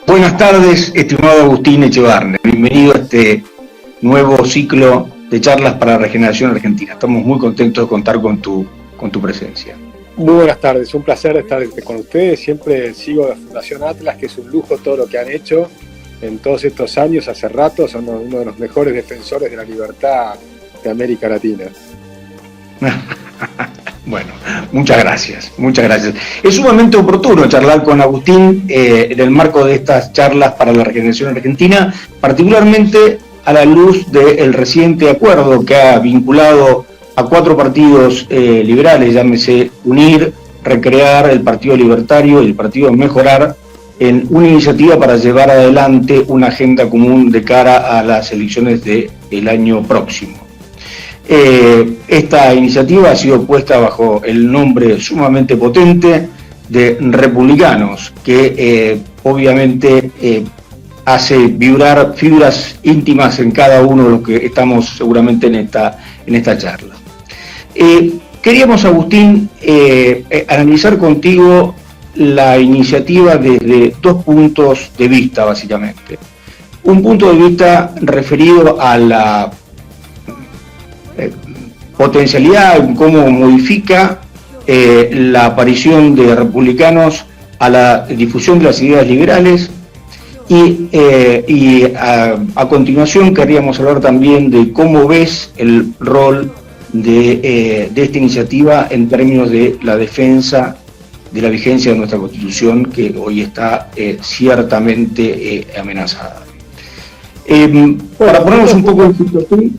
Buenas tardes, estimado Agustín Echevarne. Bienvenido a este nuevo ciclo de charlas para la regeneración argentina. Estamos muy contentos de contar con tu presencia. Muy buenas tardes, un placer estar con ustedes. Siempre sigo la Fundación Atlas, que es un lujo todo lo que han hecho en todos estos años. Hace rato son uno de los mejores defensores de la libertad de América Latina. Bueno, muchas gracias. Es sumamente oportuno charlar con Agustín en el marco de estas charlas para la regeneración argentina, particularmente a la luz del reciente acuerdo que ha vinculado a 4 partidos liberales, llámese UNIR, Recrear, el Partido Libertario y el Partido Mejorar, en una iniciativa para llevar adelante una agenda común de cara a las elecciones del año próximo. Esta iniciativa ha sido puesta bajo el nombre sumamente potente de Republicanos, que obviamente hace vibrar fibras íntimas en cada uno de los que estamos seguramente en esta charla. Queríamos, Agustín, analizar contigo la iniciativa desde 2 puntos de vista, básicamente. Un punto de vista referido a la potencialidad en cómo modifica la aparición de republicanos a la difusión de las ideas liberales y a continuación querríamos hablar también de cómo ves el rol de esta iniciativa en términos de la defensa de la vigencia de nuestra Constitución, que hoy está ciertamente amenazada. Para ponernos un poco en situación.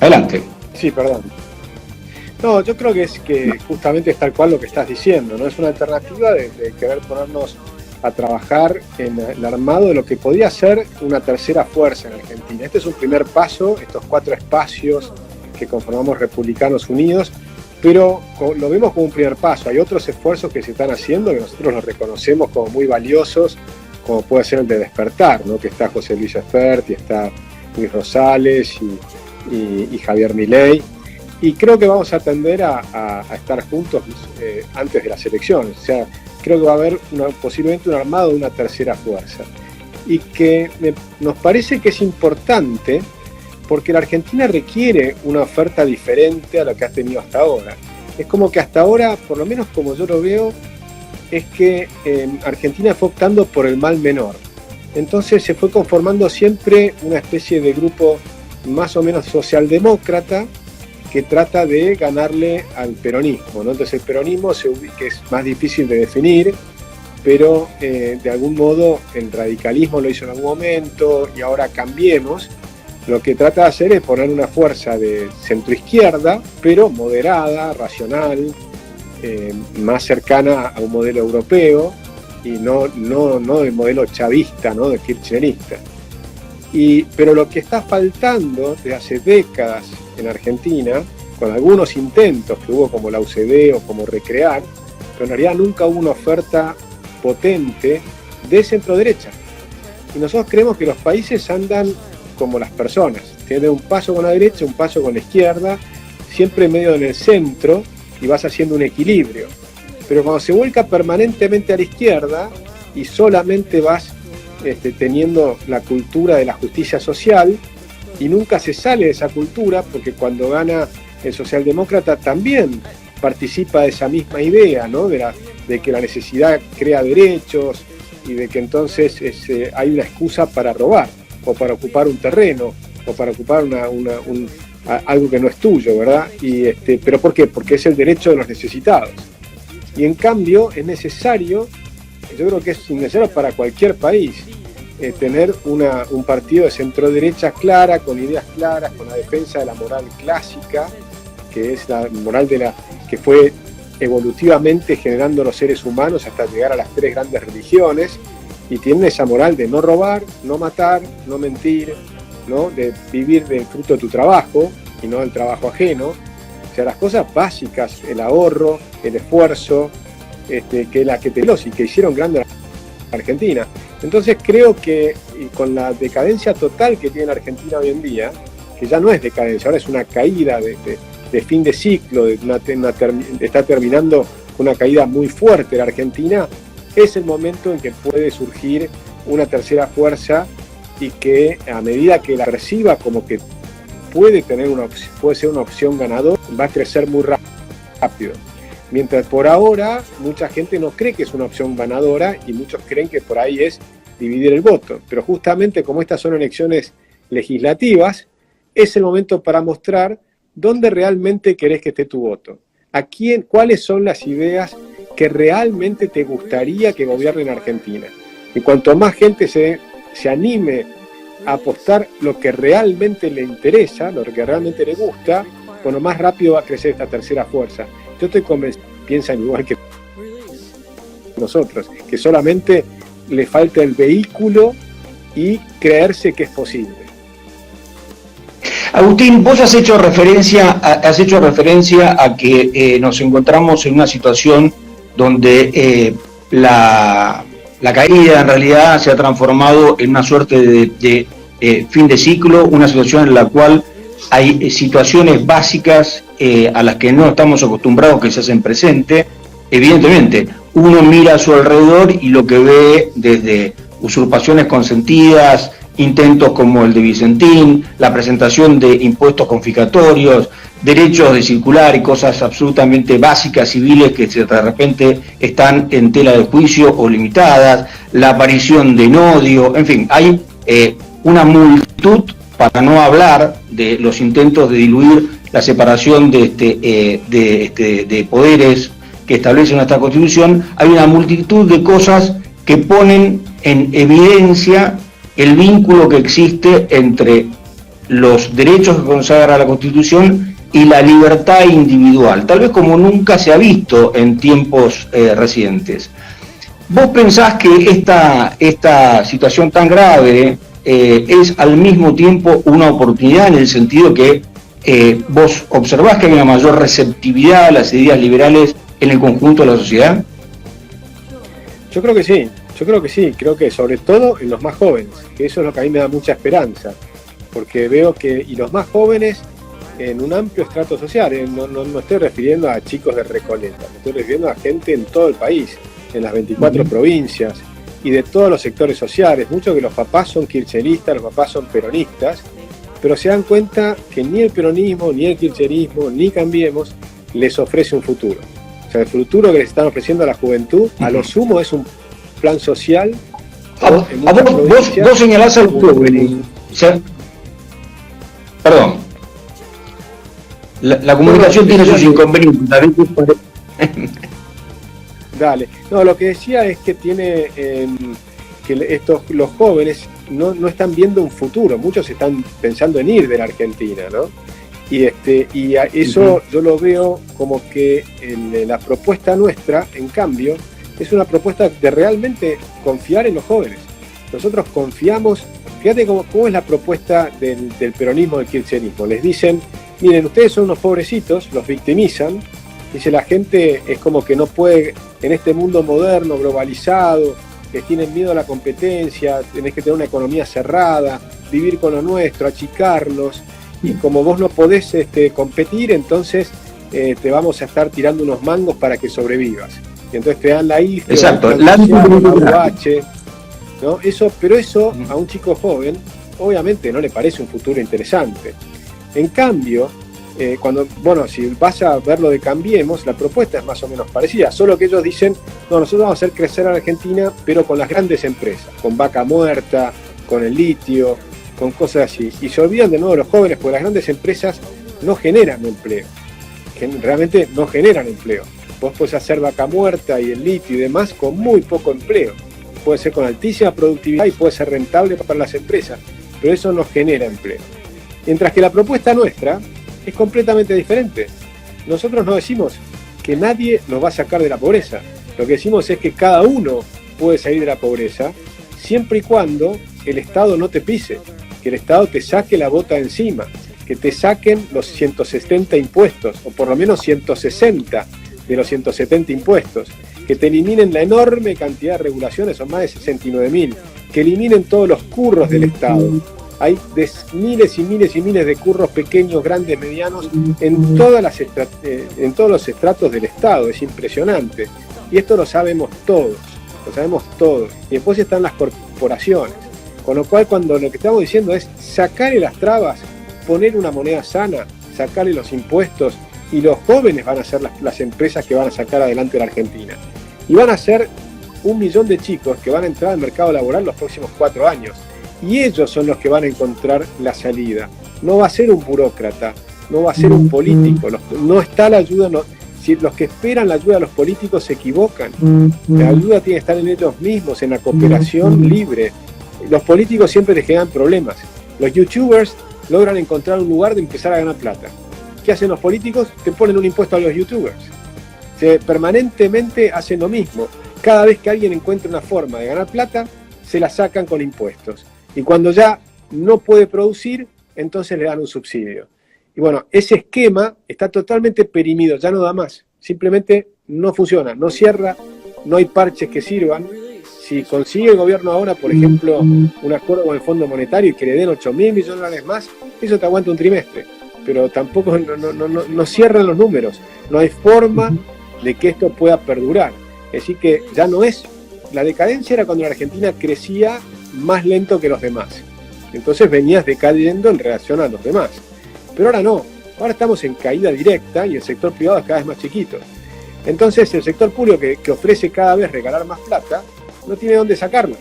Adelante. Sí, perdón. No, yo creo que es que justamente es tal cual lo que estás diciendo, ¿no? Es una alternativa de querer ponernos a trabajar en el armado de lo que podía ser una tercera fuerza en Argentina. Este es un primer paso, estos 4 espacios que conformamos Republicanos Unidos, pero lo vemos como un primer paso. Hay otros esfuerzos que se están haciendo que nosotros los reconocemos como muy valiosos, como puede ser el de Despertar, ¿no? Que está José Luis Espert y está Luis Rosales y Javier Milei, y creo que vamos a tender a estar juntos antes de las elecciones. O sea, creo que va a haber posiblemente un armado de una tercera fuerza, y que nos parece que es importante porque la Argentina requiere una oferta diferente a la que ha tenido hasta ahora. Es como que hasta ahora, por lo menos como yo lo veo, es que Argentina fue optando por el mal menor. Entonces se fue conformando siempre una especie de grupo más o menos socialdemócrata que trata de ganarle al peronismo, ¿no? Entonces el peronismo que es más difícil de definir, pero de algún modo el radicalismo lo hizo en algún momento, y ahora Cambiemos lo que trata de hacer es poner una fuerza de centroizquierda, pero moderada, racional, más cercana a un modelo europeo y no del modelo chavista, ¿no? De kirchnerista. Pero lo que está faltando desde hace décadas en Argentina, con algunos intentos que hubo como la UCD o como Recrear, pero en realidad nunca hubo una oferta potente de centro-derecha. Y nosotros creemos que los países andan como las personas, tienen un paso con la derecha, un paso con la izquierda, siempre medio en el centro, y vas haciendo un equilibrio. Pero cuando se vuelca permanentemente a la izquierda y solamente vas teniendo la cultura de la justicia social, y nunca se sale de esa cultura, porque cuando gana el socialdemócrata también participa de esa misma idea, ¿no? de que la necesidad crea derechos y de que entonces hay una excusa para robar o para ocupar un terreno o para ocupar algo que no es tuyo, ¿verdad? ¿Pero por qué? Porque es el derecho de los necesitados. Y en cambio es necesario, yo creo que es necesario para cualquier país, tener un partido de centro-derecha clara, con ideas claras, con la defensa de la moral clásica, que es la moral que fue evolutivamente generando los seres humanos hasta llegar a las 3 grandes religiones, y tienen esa moral de no robar, no matar, no mentir, ¿no? De vivir del fruto de tu trabajo y no del trabajo ajeno. O sea, las cosas básicas, el ahorro, el esfuerzo, que hicieron grande a Argentina. Entonces creo que con la decadencia total que tiene la Argentina hoy en día, que ya no es decadencia, ahora es una caída de fin de ciclo, está terminando con una caída muy fuerte en Argentina, es el momento en que puede surgir una tercera fuerza y que a medida que la perciba como que puede ser una opción ganadora, va a crecer muy rápido. Mientras por ahora mucha gente no cree que es una opción ganadora y muchos creen que por ahí es dividir el voto. Pero justamente como estas son elecciones legislativas, es el momento para mostrar dónde realmente querés que esté tu voto. ¿Cuáles son las ideas que realmente te gustaría que gobiernen Argentina? Y cuanto más gente se anime a apostar lo que realmente le interesa, lo que realmente le gusta, bueno, más rápido va a crecer esta tercera fuerza. Yo estoy convencido, piensan igual que nosotros, que solamente le falta el vehículo y creerse que es posible. Agustín, vos has hecho referencia a que nos encontramos en una situación donde la caída en realidad se ha transformado en una suerte de fin de ciclo, una situación en la cual hay situaciones básicas a las que no estamos acostumbrados que se hacen presente. Evidentemente, uno mira a su alrededor y lo que ve desde usurpaciones consentidas, intentos como el de Vicentín, la presentación de impuestos confiscatorios, derechos de circular y cosas absolutamente básicas, civiles, que de repente están en tela de juicio o limitadas, la aparición de odio, en fin, hay una multitud, para no hablar de los intentos de diluir la separación de poderes que establece nuestra Constitución, hay una multitud de cosas que ponen en evidencia el vínculo que existe entre los derechos que consagra la Constitución y la libertad individual, tal vez como nunca se ha visto en tiempos recientes. ¿Vos pensás que esta situación tan grave es al mismo tiempo una oportunidad, en el sentido que vos observás que hay una mayor receptividad a las ideas liberales en el conjunto de la sociedad? Yo creo que sí, creo que sobre todo en los más jóvenes, que eso es lo que a mí me da mucha esperanza, porque veo que, y los más jóvenes en un amplio estrato social, no estoy refiriendo a chicos de Recoleta, me estoy refiriendo a gente en todo el país, en las 24 provincias, y de todos los sectores sociales, muchos que los papás son kirchneristas, los papás son peronistas, pero se dan cuenta que ni el peronismo, ni el kirchnerismo, ni Cambiemos les ofrece un futuro. O sea, el futuro que les están ofreciendo a la juventud, a lo sumo es un plan social. Vos señalás al joven. Perdón. La comunicación tiene sus inconvenientes. Dale. No, lo que decía es que los jóvenes no están viendo un futuro. Muchos están pensando en ir de la Argentina, ¿no? Y eso yo lo veo como que la propuesta nuestra, en cambio, es una propuesta de realmente confiar en los jóvenes. Nosotros confiamos, fíjate cómo es la propuesta del peronismo, del kirchnerismo. Les dicen, miren, ustedes son unos pobrecitos, los victimizan, dice la gente es como que no puede, en este mundo moderno, globalizado, que tienen miedo a la competencia, tenés que tener una economía cerrada, vivir con lo nuestro, achicarnos, y como vos no podés competir, entonces te vamos a estar tirando unos mangos para que sobrevivas. Y entonces te dan la IFE, exacto, la UH, ¿no? Pero eso a un chico joven obviamente no le parece un futuro interesante. En cambio, si vas a ver lo de Cambiemos, la propuesta es más o menos parecida, solo que ellos dicen, no, nosotros vamos a hacer crecer a la Argentina, pero con las grandes empresas, con Vaca Muerta, con el litio, con cosas así. Y se olvidan de nuevo los jóvenes, porque las grandes empresas no generan empleo, realmente no generan empleo. Vos podés hacer Vaca Muerta y el litio y demás con muy poco empleo. Puede ser con altísima productividad y puede ser rentable para las empresas, pero eso no genera empleo. Mientras que la propuesta nuestra es completamente diferente. Nosotros no decimos que nadie nos va a sacar de la pobreza. Lo que decimos es que cada uno puede salir de la pobreza siempre y cuando el Estado no te pise, que el Estado te saque la bota de encima, que te saquen los 170 impuestos, o por lo menos 160 de los 170 impuestos, que te eliminen la enorme cantidad de regulaciones, son más de 69.000, que eliminen todos los curros del Estado, Hay miles y miles y miles de curros pequeños, grandes, medianos, en todos los estratos del Estado. Es impresionante. Y esto lo sabemos todos. Y después están las corporaciones. Con lo cual, cuando lo que estamos diciendo es sacarle las trabas, poner una moneda sana, sacarle los impuestos, y los jóvenes van a ser las empresas que van a sacar adelante la Argentina. Y van a ser 1 millón de chicos que van a entrar al mercado laboral los próximos 4 años. Y ellos son los que van a encontrar la salida. No va a ser un burócrata, no va a ser un político. No está la ayuda. Si los que esperan la ayuda de los políticos se equivocan. La ayuda tiene que estar en ellos mismos, en la cooperación libre. Los políticos siempre les generan problemas. Los youtubers logran encontrar un lugar de empezar a ganar plata. ¿Qué hacen los políticos? Te ponen un impuesto a los youtubers. Permanentemente hacen lo mismo. Cada vez que alguien encuentra una forma de ganar plata, se la sacan con impuestos. Y cuando ya no puede producir, entonces le dan un subsidio. Y bueno, ese esquema está totalmente perimido, ya no da más. Simplemente no funciona, no cierra, no hay parches que sirvan. Si consigue el gobierno ahora, por ejemplo, un acuerdo con el Fondo Monetario y que le den 8.000 millones de dólares más, eso te aguanta un trimestre. Pero tampoco no cierran los números. No hay forma de que esto pueda perdurar. Así que ya no es... La decadencia era cuando la Argentina crecía más lento que los demás. Entonces venías decayendo en relación a los demás. Pero ahora no. Ahora estamos en caída directa y el sector privado es cada vez más chiquito. Entonces el sector público que ofrece cada vez regalar más plata, no tiene dónde sacarla.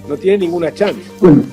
No tiene ninguna chance. Bueno,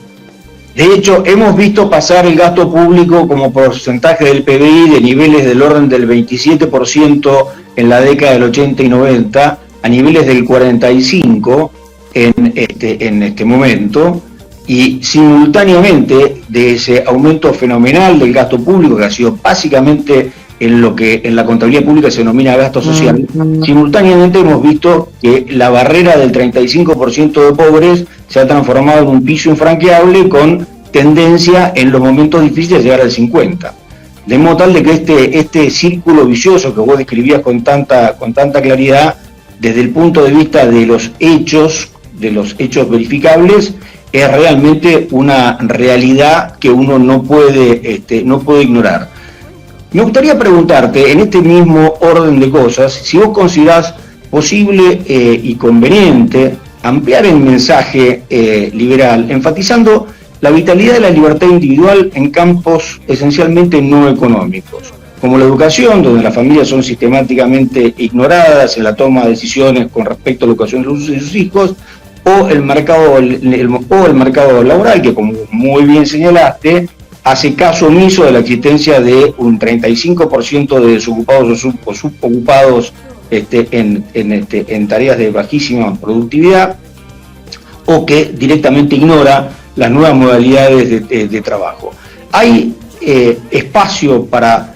de hecho, hemos visto pasar el gasto público como porcentaje del PBI de niveles del orden del 27% en la década del 80 y 90 a niveles del 45% en este momento, y simultáneamente de ese aumento fenomenal del gasto público, que ha sido básicamente en lo que en la contabilidad pública se denomina gasto social, simultáneamente hemos visto que la barrera del 35% de pobres se ha transformado en un piso infranqueable con tendencia en los momentos difíciles de llegar al 50%. De modo tal de que este círculo vicioso que vos describías con tanta claridad, desde el punto de vista de los hechos verificables, es realmente una realidad que uno no puede ignorar. Me gustaría preguntarte, en este mismo orden de cosas, si vos considerás posible y conveniente ampliar el mensaje liberal, enfatizando la vitalidad de la libertad individual en campos esencialmente no económicos, como la educación, donde las familias son sistemáticamente ignoradas en la toma de decisiones con respecto a la educación de sus hijos, o el mercado laboral, que como muy bien señalaste, hace caso omiso de la existencia de un 35% de desocupados o subocupados en tareas de bajísima productividad, o que directamente ignora las nuevas modalidades de trabajo. ¿Hay espacio para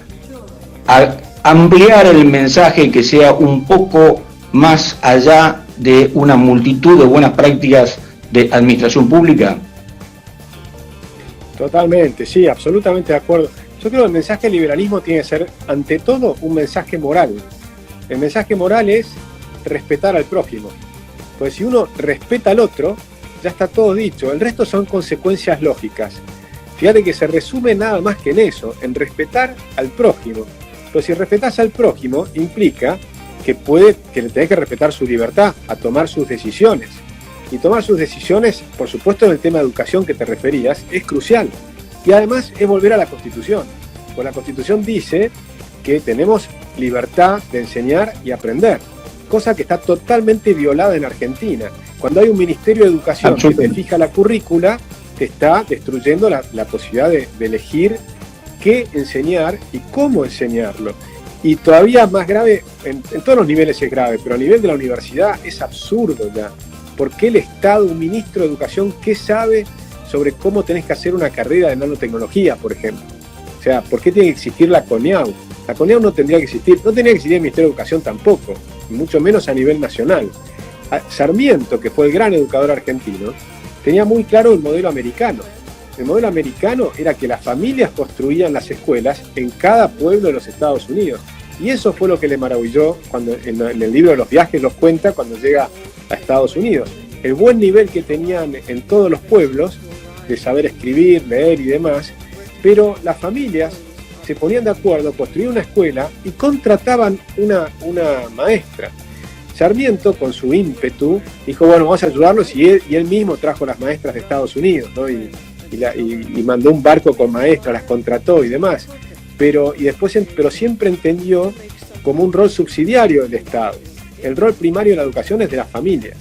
ampliar el mensaje que sea un poco más allá de una multitud de buenas prácticas de administración pública? Totalmente, sí, absolutamente de acuerdo. Yo creo que el mensaje del liberalismo tiene que ser, ante todo, un mensaje moral. El mensaje moral es respetar al prójimo. Pues si uno respeta al otro, ya está todo dicho. El resto son consecuencias lógicas. Fíjate que se resume nada más que en eso, en respetar al prójimo. Pero si respetás al prójimo, implica que le tenés que respetar su libertad a tomar sus decisiones. Y tomar sus decisiones, por supuesto, en el tema de educación que te referías, es crucial. Y además es volver a la Constitución. Pues la Constitución dice que tenemos libertad de enseñar y aprender, cosa que está totalmente violada en Argentina. Cuando hay un Ministerio de Educación que te fija la currícula, te está destruyendo la posibilidad de elegir qué enseñar y cómo enseñarlo. Y todavía más grave, en todos los niveles es grave, pero a nivel de la universidad es absurdo ya. ¿Por qué el Estado, un ministro de Educación, qué sabe sobre cómo tenés que hacer una carrera de nanotecnología, por ejemplo? O sea, ¿por qué tiene que existir la CONEAU? La CONEAU no tendría que existir, no tendría que existir el Ministerio de Educación tampoco, mucho menos a nivel nacional. Sarmiento, que fue el gran educador argentino, tenía muy claro el modelo americano. El modelo americano era que las familias construían las escuelas en cada pueblo de los Estados Unidos. Y eso fue lo que le maravilló cuando en el libro de los viajes los cuenta cuando llega a Estados Unidos. El buen nivel que tenían en todos los pueblos de saber escribir, leer y demás, pero las familias se ponían de acuerdo, construían una escuela y contrataban una maestra. Sarmiento, con su ímpetu, dijo, bueno, vamos a ayudarlos, y él mismo trajo las maestras de Estados Unidos, ¿no? y mandó un barco con maestras, las contrató y demás, pero siempre entendió como un rol subsidiario del Estado. El rol primario de la educación es de las familias,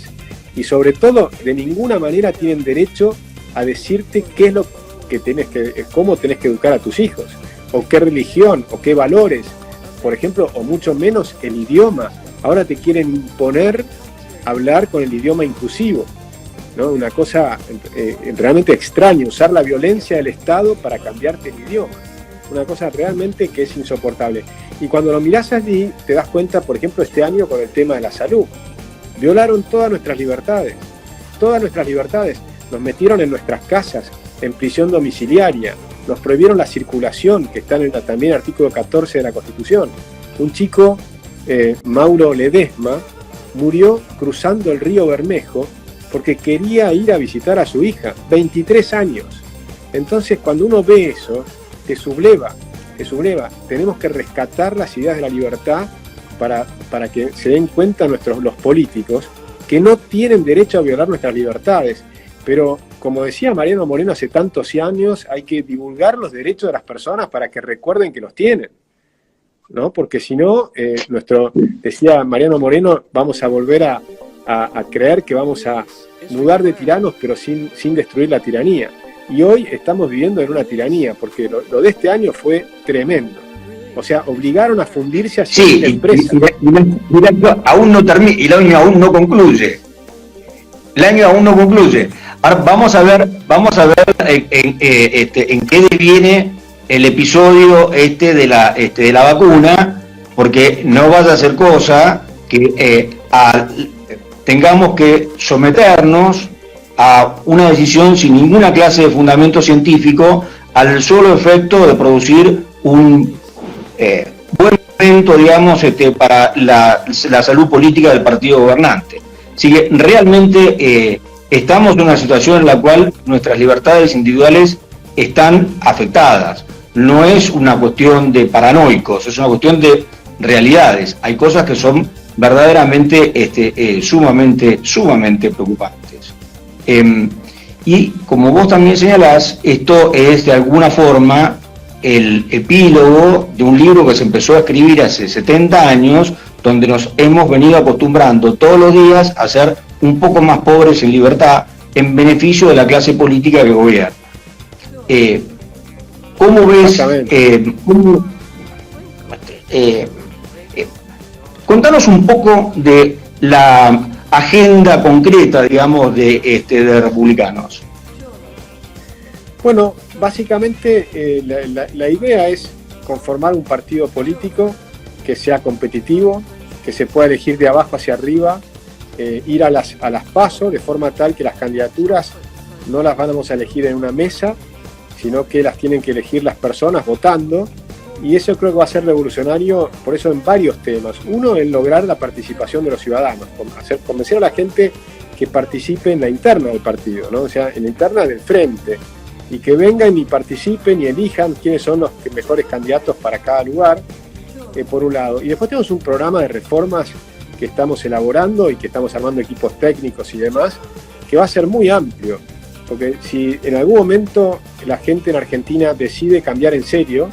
y sobre todo, de ninguna manera tienen derecho a decirte qué es lo que cómo tenés que educar a tus hijos, o qué religión, o qué valores, por ejemplo, o mucho menos el idioma. Ahora te quieren imponer hablar con el idioma inclusivo, ¿no? Una cosa realmente extraña, usar la violencia del Estado para cambiarte el idioma. Una cosa realmente que es insoportable. Y cuando lo mirás allí, te das cuenta, por ejemplo, este año con el tema de la salud. Violaron todas nuestras libertades. Nos metieron en nuestras casas, en prisión domiciliaria. Nos prohibieron la circulación, que está en también el artículo 14 de la Constitución. Un chico, Mauro Ledesma, murió cruzando el río Bermejo porque quería ir a visitar a su hija, 23 años. Entonces, cuando uno ve eso, te subleva. Tenemos que rescatar las ideas de la libertad para que se den cuenta los políticos que no tienen derecho a violar nuestras libertades. Pero, como decía Mariano Moreno hace tantos años, hay que divulgar los derechos de las personas para que recuerden que los tienen, ¿no? Porque si no, decía Mariano Moreno, vamos a volver a creer que vamos a mudar de tiranos, pero sin destruir la tiranía. Y hoy estamos viviendo en una tiranía, porque lo de este año fue tremendo. O sea, obligaron a fundirse a cierta empresa. Aún no termina, y el año aún no concluye. Ahora vamos a ver en qué deviene el episodio de la vacuna, porque no vaya a ser cosa que tengamos que someternos a una decisión sin ninguna clase de fundamento científico, al solo efecto de producir un buen evento, digamos, para la salud política del partido gobernante. Así que realmente estamos en una situación en la cual nuestras libertades individuales están afectadas. No es una cuestión de paranoicos, es una cuestión de realidades. Hay cosas que son verdaderamente sumamente preocupantes. Y como vos también señalás, esto es de alguna forma el epílogo de un libro que se empezó a escribir hace 70 años, donde nos hemos venido acostumbrando todos los días a ser un poco más pobres en libertad, en beneficio de la clase política que gobierna. ¿Cómo ves? Contanos un poco de la agenda concreta, digamos, de Republicanos. Bueno, básicamente la idea es conformar un partido político que sea competitivo, que se pueda elegir de abajo hacia arriba, ir a las PASO de forma tal que las candidaturas no las vamos a elegir en una mesa, sino que las tienen que elegir las personas votando, y eso creo que va a ser revolucionario, por eso en varios temas. Uno, en lograr la participación de los ciudadanos, convencer a la gente que participe en la interna del partido, ¿no? O sea, en la interna del frente, y que vengan y participen y elijan quiénes son los mejores candidatos para cada lugar, por un lado. Y después tenemos un programa de reformas que estamos elaborando y que estamos armando equipos técnicos y demás, que va a ser muy amplio, porque si en algún momento la gente en Argentina decide cambiar en serio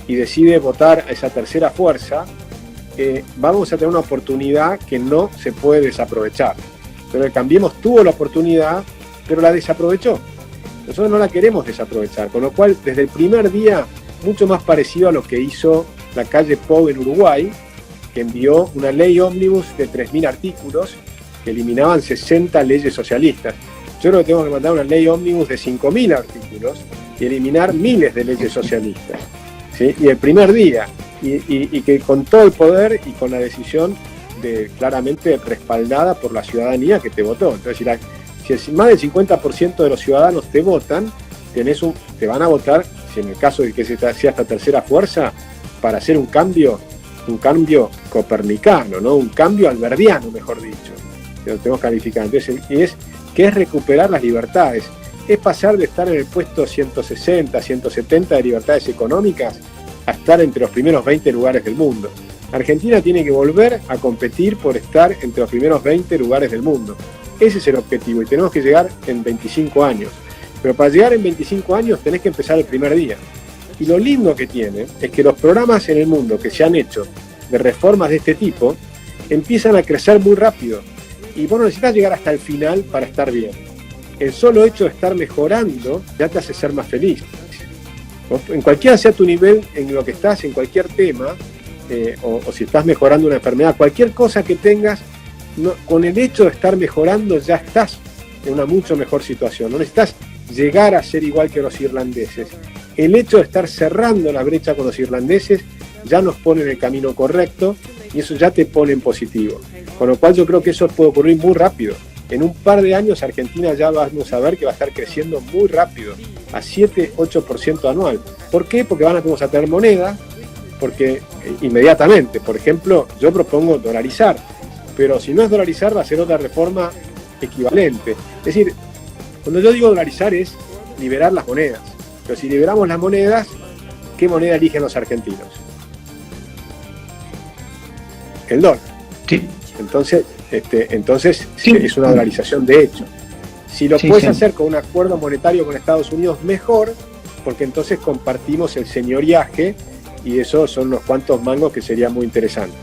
y decide votar a esa tercera fuerza, vamos a tener una oportunidad que no se puede desaprovechar. Pero el Cambiemos tuvo la oportunidad, pero la desaprovechó. Nosotros no la queremos desaprovechar, con lo cual desde el primer día, mucho más parecido a lo que hizo la calle Pou en Uruguay, que envió una ley ómnibus de 3.000 artículos que eliminaban 60 leyes socialistas. Yo creo que tenemos que mandar una ley ómnibus de 5.000 artículos y eliminar miles de leyes socialistas, ¿sí? Y el primer día, y que con todo el poder y con la decisión claramente respaldada por la ciudadanía que te votó. Entonces, si más del 50% de los ciudadanos te votan, te van a votar, si en el caso de que sea esta tercera fuerza, para hacer un cambio copernicano, ¿no? Un cambio alberdiano, mejor dicho, que lo tenemos calificado. Entonces, que es recuperar las libertades. es pasar de estar en el puesto 160, 170 de libertades económicas a estar entre los primeros 20 lugares del mundo. Argentina tiene que volver a competir por estar entre los primeros 20 lugares del mundo. Ese es el objetivo y tenemos que llegar en 25 años. Pero para llegar en 25 años tenés que empezar el primer día. Y lo lindo que tiene es que los programas en el mundo que se han hecho de reformas de este tipo empiezan a crecer muy rápido. Y vos no necesitas llegar hasta el final para estar bien. El solo hecho de estar mejorando ya te hace ser más feliz. En cualquiera sea tu nivel en lo que estás, en cualquier tema, o si estás mejorando una enfermedad, cualquier cosa que tengas, con el hecho de estar mejorando ya estás en una mucho mejor situación. No necesitas llegar a ser igual que los irlandeses. El hecho de estar cerrando la brecha con los irlandeses ya nos pone en el camino correcto y eso ya te pone en positivo. Con lo cual yo creo que eso puede ocurrir muy rápido. En un par de años Argentina ya vamos a ver que va a estar creciendo muy rápido, a 7-8% anual. ¿Por qué? Porque vamos a tener moneda, porque inmediatamente, por ejemplo, yo propongo dolarizar, pero si no es dolarizar va a ser otra reforma equivalente. Es decir, cuando yo digo dolarizar es liberar las monedas, pero si liberamos las monedas, ¿qué moneda eligen los argentinos? El dólar. Sí. Entonces sí, es una dolarización de hecho. Si lo puedes sí. hacer con un acuerdo monetario con Estados Unidos, mejor, porque entonces compartimos el señoriaje y eso son unos cuantos mangos que sería muy interesante.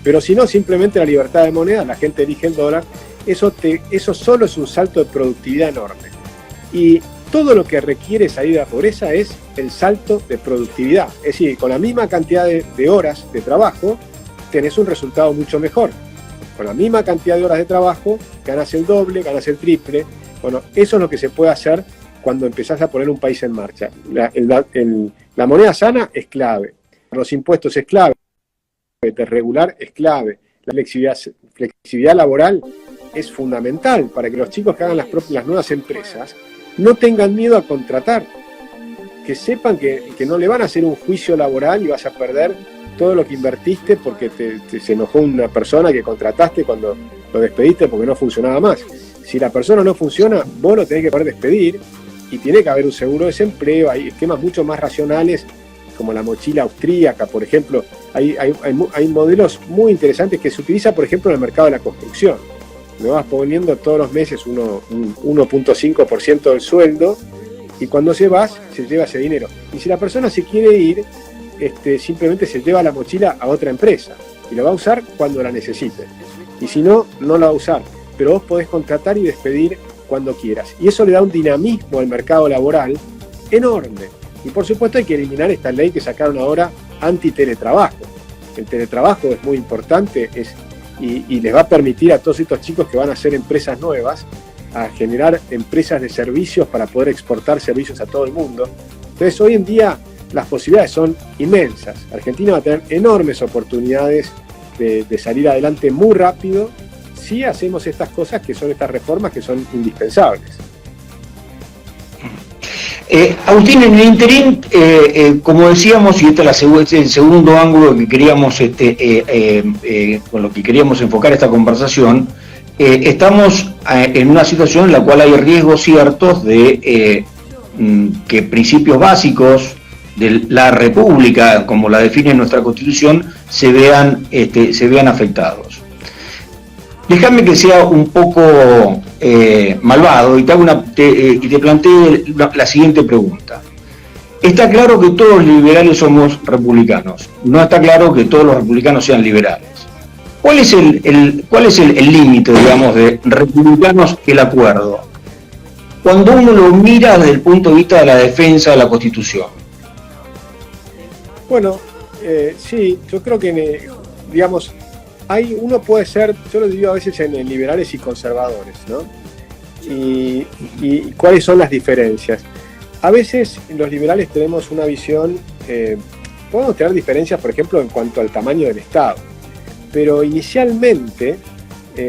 Pero si no, simplemente la libertad de moneda, la gente elige el dólar, eso solo es un salto de productividad enorme. Y todo lo que requiere salir de la pobreza es el salto de productividad. Es decir, con la misma cantidad de horas de trabajo, tenés un resultado mucho mejor. Con la misma cantidad de horas de trabajo, ganas el doble, ganas el triple. Bueno, eso es lo que se puede hacer cuando empezás a poner un país en marcha. La moneda sana es clave, los impuestos es clave, regular es clave, la flexibilidad laboral es fundamental para que los chicos que hagan las nuevas empresas no tengan miedo a contratar, que sepan que no le van a hacer un juicio laboral y vas a perder todo lo que invertiste porque se enojó una persona que contrataste cuando lo despediste porque no funcionaba más. Si la persona no funciona, vos lo tenés que poder despedir y tiene que haber un seguro de desempleo. Hay esquemas mucho más racionales como la mochila austríaca, por ejemplo. Hay modelos muy interesantes que se utiliza, por ejemplo, en el mercado de la construcción. Me vas poniendo todos los meses un 1.5% del sueldo y cuando se lleva ese dinero. Y si la persona se quiere ir, simplemente se lleva la mochila a otra empresa y la va a usar cuando la necesite. Y si no, no la va a usar. Pero vos podés contratar y despedir cuando quieras. Y eso le da un dinamismo al mercado laboral enorme. Y por supuesto hay que eliminar esta ley que sacaron ahora anti-teletrabajo. El teletrabajo es muy importante y les va a permitir a todos estos chicos que van a hacer empresas nuevas a generar empresas de servicios para poder exportar servicios a todo el mundo. Entonces hoy en día las posibilidades son inmensas. Argentina va a tener enormes oportunidades de salir adelante muy rápido si hacemos estas cosas que son estas reformas que son indispensables. Agustín, en el interín, como decíamos, y este es el segundo ángulo que queríamos, con lo que queríamos enfocar esta conversación, estamos en una situación en la cual hay riesgos ciertos de que principios básicos de la República, como la define nuestra Constitución, se vean afectados. Déjame que sea un poco malvado y te plantee la siguiente pregunta. Está claro que todos los liberales somos republicanos, no está claro que todos los republicanos sean liberales. ¿Cuál es el límite, digamos, de republicanos el acuerdo? Cuando uno lo mira desde el punto de vista de la defensa de la Constitución. Bueno, sí, yo creo que, digamos, uno puede ser, yo lo digo a veces en liberales y conservadores, ¿no? Y cuáles son las diferencias. A veces los liberales tenemos una visión, podemos tener diferencias, por ejemplo, en cuanto al tamaño del Estado, pero inicialmente,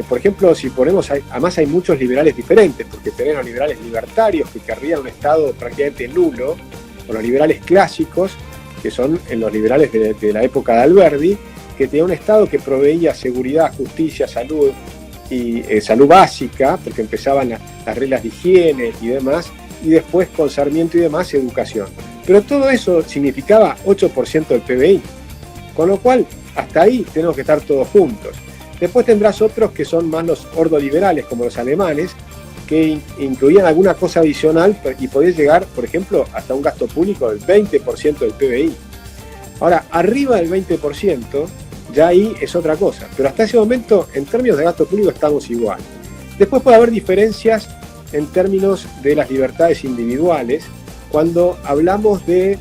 por ejemplo, si ponemos, además hay muchos liberales diferentes, porque tenemos los liberales libertarios que querrían un Estado prácticamente nulo, o los liberales clásicos, que son los liberales de la época de Alberdi, que tenía un Estado que proveía seguridad, justicia, salud y salud básica, porque empezaban las reglas de higiene y demás, y después con Sarmiento y demás educación. Pero todo eso significaba 8% del PBI, con lo cual hasta ahí tenemos que estar todos juntos. Después tendrás otros que son más los ordoliberales, como los alemanes, que incluían alguna cosa adicional y podías llegar, por ejemplo, hasta un gasto público del 20% del PBI. Ahora, arriba del 20%, ya ahí es otra cosa, pero hasta ese momento, en términos de gasto público, estamos igual. Después puede haber diferencias en términos de las libertades individuales, cuando hablamos de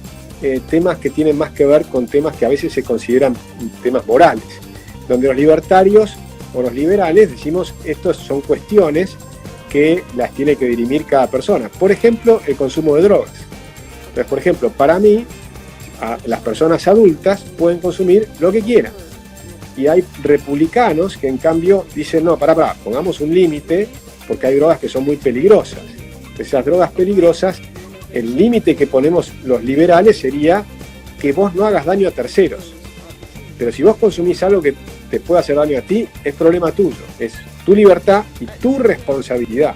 temas que tienen más que ver con temas que a veces se consideran temas morales, donde los libertarios o los liberales decimos, estas son cuestiones que las tiene que dirimir cada persona. Por ejemplo, el consumo de drogas. Entonces, por ejemplo, para mí, las personas adultas pueden consumir lo que quieran. Y hay republicanos que en cambio dicen, no, pongamos un límite, porque hay drogas que son muy peligrosas. Esas drogas peligrosas, el límite que ponemos los liberales sería que vos no hagas daño a terceros. Pero si vos consumís algo que te puede hacer daño a ti, es problema tuyo. Es tu libertad y tu responsabilidad.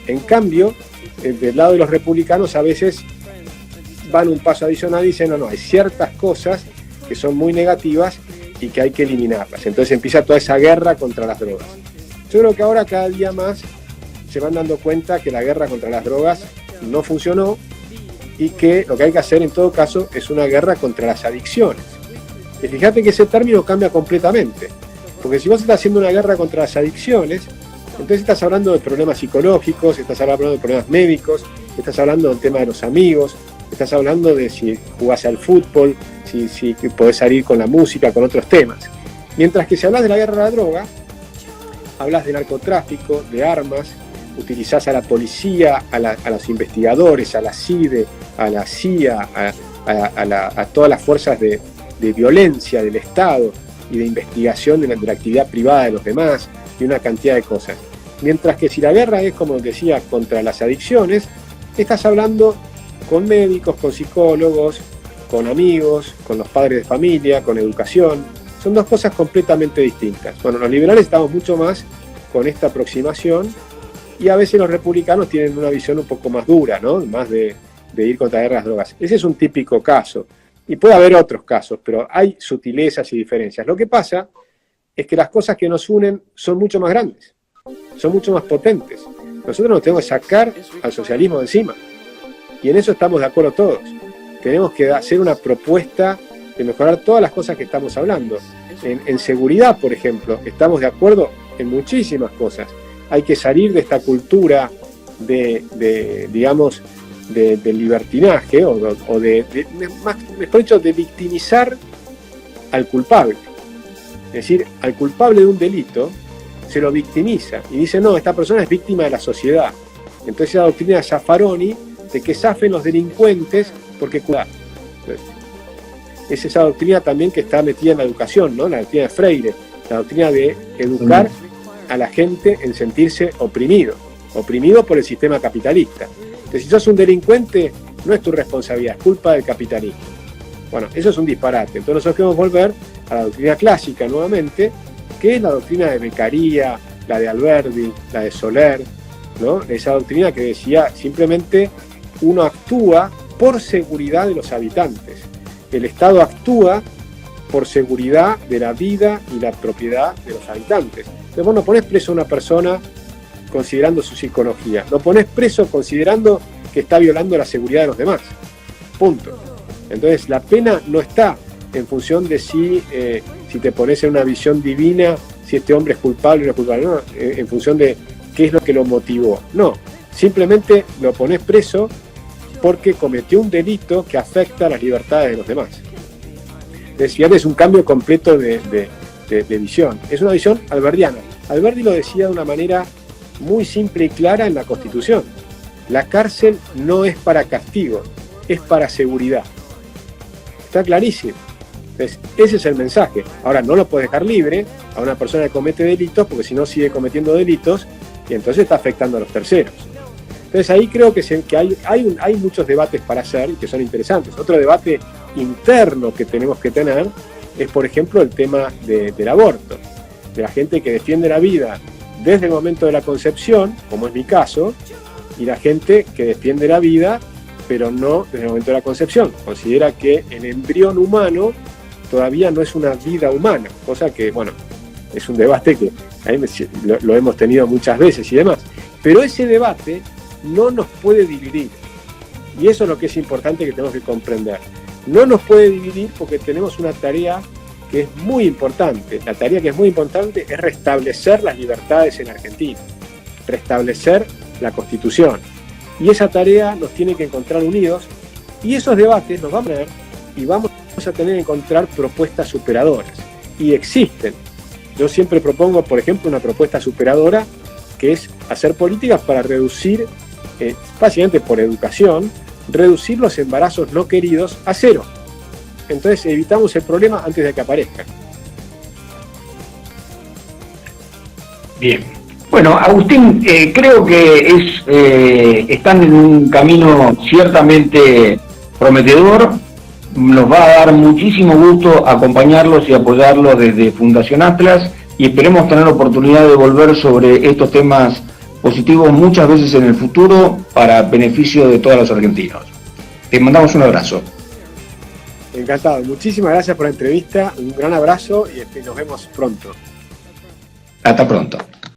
En cambio, del lado de los republicanos a veces van un paso adicional y dicen, no, hay ciertas cosas que son muy negativas y que hay que eliminarlas. Entonces empieza toda esa guerra contra las drogas. Yo creo que ahora cada día más se van dando cuenta que la guerra contra las drogas no funcionó y que lo que hay que hacer en todo caso es una guerra contra las adicciones. Y fíjate que ese término cambia completamente, porque si vos estás haciendo una guerra contra las adicciones, entonces estás hablando de problemas psicológicos, estás hablando de problemas médicos, estás hablando del tema de los amigos, estás hablando de si jugás al fútbol, si podés salir con la música, con otros temas. Mientras que si hablas de la guerra a la droga, hablas de narcotráfico, de armas, utilizás a la policía, a los investigadores, a la CIDE, a la CIA, a todas las fuerzas de violencia del Estado y de investigación de la actividad privada de los demás y una cantidad de cosas. Mientras que si la guerra es, como decía, contra las adicciones, estás hablando con médicos, con psicólogos, con amigos, con los padres de familia, con educación. Son dos cosas completamente distintas. Bueno, los liberales estamos mucho más con esta aproximación y a veces los republicanos tienen una visión un poco más dura, ¿no? Más de ir contra guerras drogas. Ese es un típico caso. Y puede haber otros casos, pero hay sutilezas y diferencias. Lo que pasa es que las cosas que nos unen son mucho más grandes, son mucho más potentes. Nosotros nos tenemos que sacar al socialismo de encima. Y en eso estamos de acuerdo todos. Tenemos que hacer una propuesta de mejorar todas las cosas que estamos hablando. En seguridad, por ejemplo, estamos de acuerdo en muchísimas cosas. Hay que salir de esta cultura de libertinaje o mejor dicho, de victimizar al culpable. Es decir, al culpable de un delito se lo victimiza y dice, no, esta persona es víctima de la sociedad. Entonces la doctrina de Zaffaroni de que zafen los delincuentes porque cuidado. Es esa doctrina también que está metida en la educación, ¿no? La doctrina de Freire, la doctrina de educar a la gente en sentirse oprimido por el sistema capitalista. Entonces, si sos un delincuente, no es tu responsabilidad, es culpa del capitalismo. Bueno, eso es un disparate. Entonces nosotros queremos volver a la doctrina clásica nuevamente, que es la doctrina de Beccaria, la de Alberdi, la de Soler, ¿no? Esa doctrina que decía simplemente uno actúa por seguridad de los habitantes. El Estado actúa por seguridad de la vida y la propiedad de los habitantes. Entonces vos no ponés preso a una persona considerando su psicología, lo ponés preso considerando que está violando la seguridad de los demás. Punto. Entonces la pena no está en función de si te pones en una visión divina, si este hombre es culpable o no es culpable, no, en función de qué es lo que lo motivó. No, simplemente lo ponés preso porque cometió un delito que afecta las libertades de los demás. Decía, es un cambio completo de visión. Es una visión alberdiana. Alberdi lo decía de una manera muy simple y clara en la Constitución. La cárcel no es para castigo, es para seguridad. Está clarísimo. Entonces, ese es el mensaje. Ahora, no lo puedes dejar libre a una persona que comete delitos, porque si no sigue cometiendo delitos y entonces está afectando a los terceros. Entonces ahí creo que hay muchos debates para hacer y que son interesantes. Otro debate interno que tenemos que tener es, por ejemplo, el tema del aborto, de la gente que defiende la vida desde el momento de la concepción, como es mi caso, y la gente que defiende la vida, pero no desde el momento de la concepción. Considera que el embrión humano todavía no es una vida humana, cosa que, bueno, es un debate que lo hemos tenido muchas veces y demás. Pero ese debate no nos puede dividir. Y eso es lo que es importante que tenemos que comprender. No nos puede dividir porque tenemos una tarea que es muy importante. La tarea que es muy importante es restablecer las libertades en Argentina, restablecer la Constitución. Y esa tarea nos tiene que encontrar unidos, y esos debates nos vamos a tener y vamos a tener que encontrar propuestas superadoras. Y existen. Yo siempre propongo, por ejemplo, una propuesta superadora que es hacer políticas para reducir, básicamente por educación, reducir los embarazos no queridos a 0. Entonces evitamos el problema antes de que aparezca. Bien. Bueno, Agustín, creo que están en un camino ciertamente prometedor. Nos va a dar muchísimo gusto acompañarlos y apoyarlos desde Fundación Atlas, y esperemos tener la oportunidad de volver sobre estos temas positivos muchas veces en el futuro para beneficio de todos los argentinos. Te mandamos un abrazo. Encantado. Muchísimas gracias por la entrevista. Un gran abrazo y nos vemos pronto. Hasta pronto.